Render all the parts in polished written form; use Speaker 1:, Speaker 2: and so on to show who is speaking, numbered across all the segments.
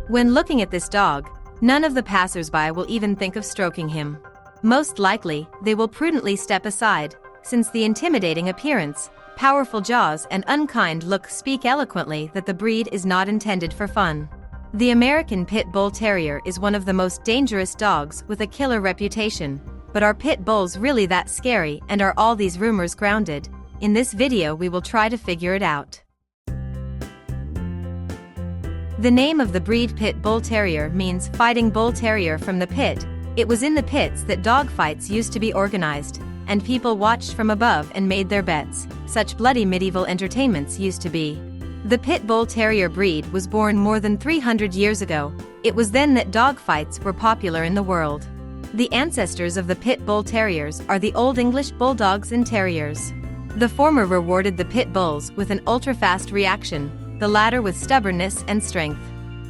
Speaker 1: When looking at this dog, none of the passersby will even think of stroking him. Most likely, they will prudently step aside, since the intimidating appearance, powerful jaws and unkind look speak eloquently that the breed is not intended for fun. The American Pit Bull Terrier is one of the most dangerous dogs with a killer reputation. But are pit bulls really that scary, and are all these rumors grounded? In this video we will try to figure it out. The name of the breed Pit Bull Terrier means fighting bull terrier from the pit. It was in the pits that dog fights used to be organized, and people watched from above and made their bets. Such bloody medieval entertainments used to be. The Pit Bull Terrier breed was born more than 300 years ago. It was then that dog fights were popular in the world. The ancestors of the Pit Bull Terriers are the Old English Bulldogs and Terriers. The former rewarded the pit bulls with an ultra-fast reaction, the latter with stubbornness and strength.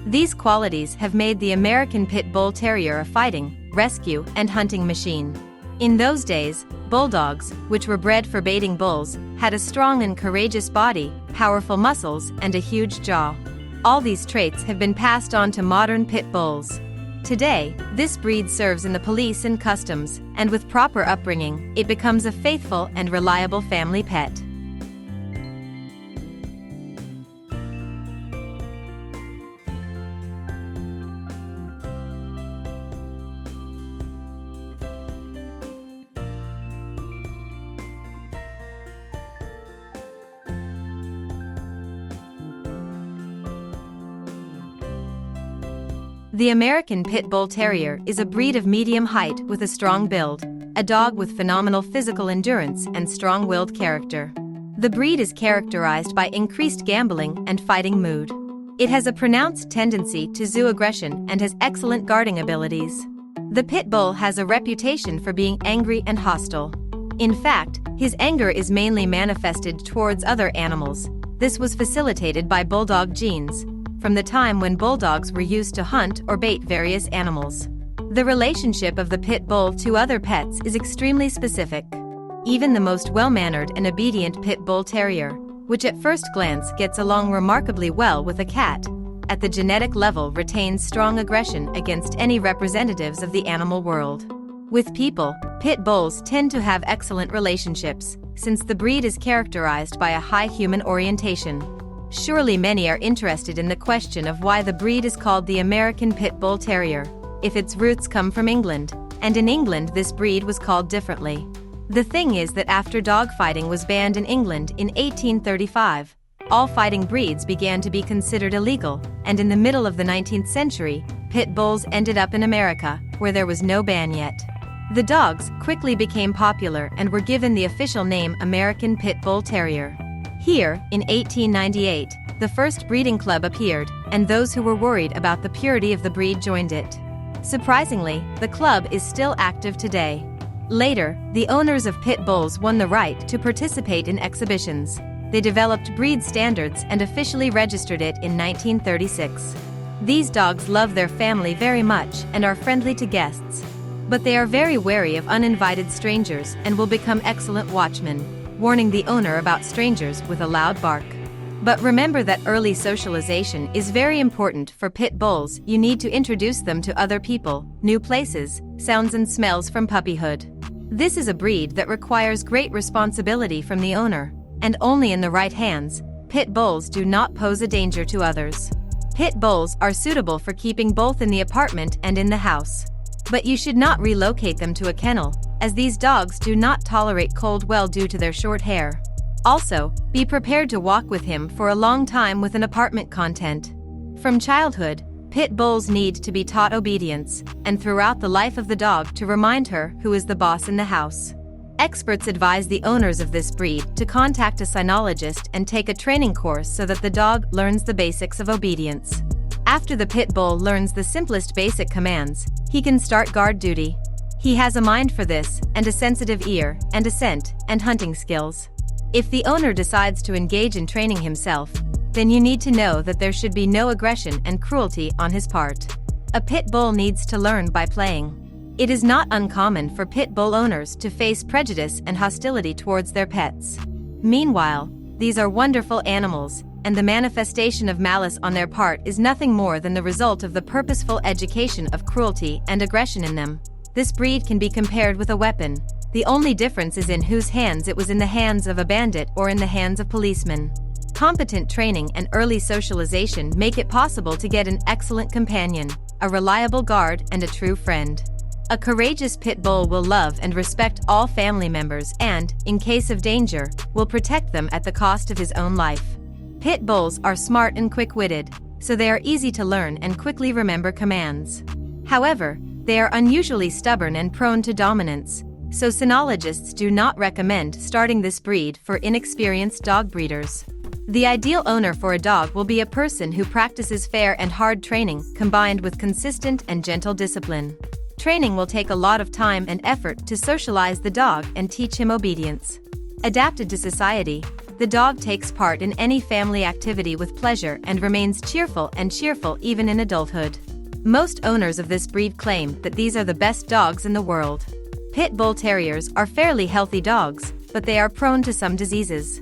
Speaker 1: These qualities have made the American Pit Bull Terrier a fighting, rescue, and hunting machine. In those days, bulldogs, which were bred for baiting bulls, had a strong and courageous body, powerful muscles, and a huge jaw. All these traits have been passed on to modern pit bulls. Today, this breed serves in the police and customs, and with proper upbringing, it becomes a faithful and reliable family pet. The American Pit Bull Terrier is a breed of medium height with a strong build, a dog with phenomenal physical endurance and strong-willed character. The breed is characterized by increased gambling and fighting mood. It has a pronounced tendency to zoo aggression and has excellent guarding abilities. The pit bull has a reputation for being angry and hostile. In fact, his anger is mainly manifested towards other animals. This was facilitated by bulldog genes, from the time when bulldogs were used to hunt or bait various animals. The relationship of the pit bull to other pets is extremely specific. Even the most well-mannered and obedient pit bull terrier, which at first glance gets along remarkably well with a cat, at the genetic level retains strong aggression against any representatives of the animal world. With people, pit bulls tend to have excellent relationships, since the breed is characterized by a high human orientation. Surely many are interested in the question of why the breed is called the American Pit Bull Terrier, if its roots come from England, and in England this breed was called differently. The thing is that after dogfighting was banned in England in 1835, all fighting breeds began to be considered illegal, and in the middle of the 19th century, pit bulls ended up in America, where there was no ban yet. The dogs quickly became popular and were given the official name American Pit Bull Terrier. Here, in 1898, the first breeding club appeared, and those who were worried about the purity of the breed joined it. Surprisingly, the club is still active today. Later, the owners of pit bulls won the right to participate in exhibitions. They developed breed standards and officially registered it in 1936. These dogs love their family very much and are friendly to guests. But they are very wary of uninvited strangers and will become excellent watchmen, warning the owner about strangers with a loud bark. But remember that early socialization is very important for pit bulls. You need to introduce them to other people, new places, sounds and smells from puppyhood. This is a breed that requires great responsibility from the owner, and only in the right hands, pit bulls do not pose a danger to others. Pit bulls are suitable for keeping both in the apartment and in the house. But you should not relocate them to a kennel, as these dogs do not tolerate cold well due to their short hair. Also, be prepared to walk with him for a long time with an apartment content. From childhood, pit bulls need to be taught obedience, and throughout the life of the dog to remind her who is the boss in the house. Experts advise the owners of this breed to contact a cynologist and take a training course so that the dog learns the basics of obedience. After the pit bull learns the simplest basic commands, he can start guard duty. He has a mind for this, and a sensitive ear, and a scent, and hunting skills. If the owner decides to engage in training himself, then you need to know that there should be no aggression and cruelty on his part. A pit bull needs to learn by playing. It is not uncommon for pit bull owners to face prejudice and hostility towards their pets. Meanwhile, these are wonderful animals, and the manifestation of malice on their part is nothing more than the result of the purposeful education of cruelty and aggression in them. This breed can be compared with a weapon. The only difference is in whose hands it was, in the hands of a bandit or in the hands of policemen. Competent training and early socialization make it possible to get an excellent companion, a reliable guard, and a true friend. A courageous pit bull will love and respect all family members and, in case of danger, will protect them at the cost of his own life. Pit bulls are smart and quick-witted, so they are easy to learn and quickly remember commands. However, they are unusually stubborn and prone to dominance, so cynologists do not recommend starting this breed for inexperienced dog breeders. The ideal owner for a dog will be a person who practices fair and hard training combined with consistent and gentle discipline. Training will take a lot of time and effort to socialize the dog and teach him obedience. Adapted to society, the dog takes part in any family activity with pleasure and remains cheerful even in adulthood. Most owners of this breed claim that these are the best dogs in the world. Pit Bull Terriers are fairly healthy dogs, but they are prone to some diseases.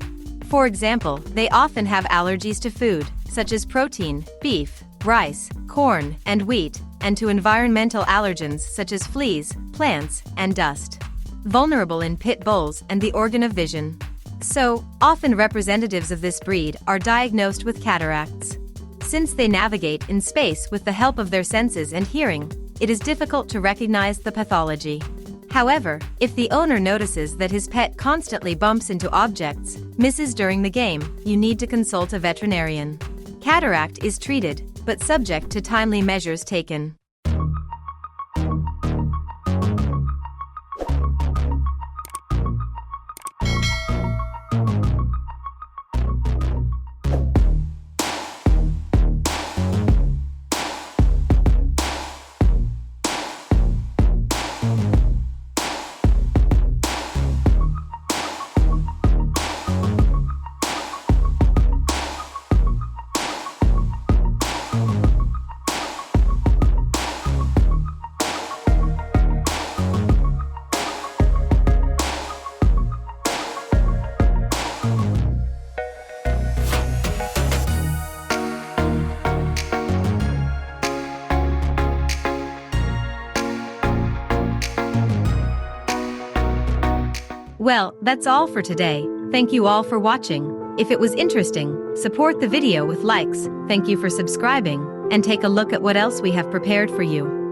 Speaker 1: For example, they often have allergies to food, such as protein, beef, rice, corn, and wheat, and to environmental allergens such as fleas, plants, and dust. Vulnerable in pit bulls and the organ of vision. So, often representatives of this breed are diagnosed with cataracts. Since they navigate in space with the help of their senses and hearing, it is difficult to recognize the pathology. However, if the owner notices that his pet constantly bumps into objects, misses during the game, you need to consult a veterinarian. Cataract is treated, but subject to timely measures taken. Well, that's all for today. Thank you all for watching. If it was interesting, support the video with likes. Thank you for subscribing, and take a look at what else we have prepared for you.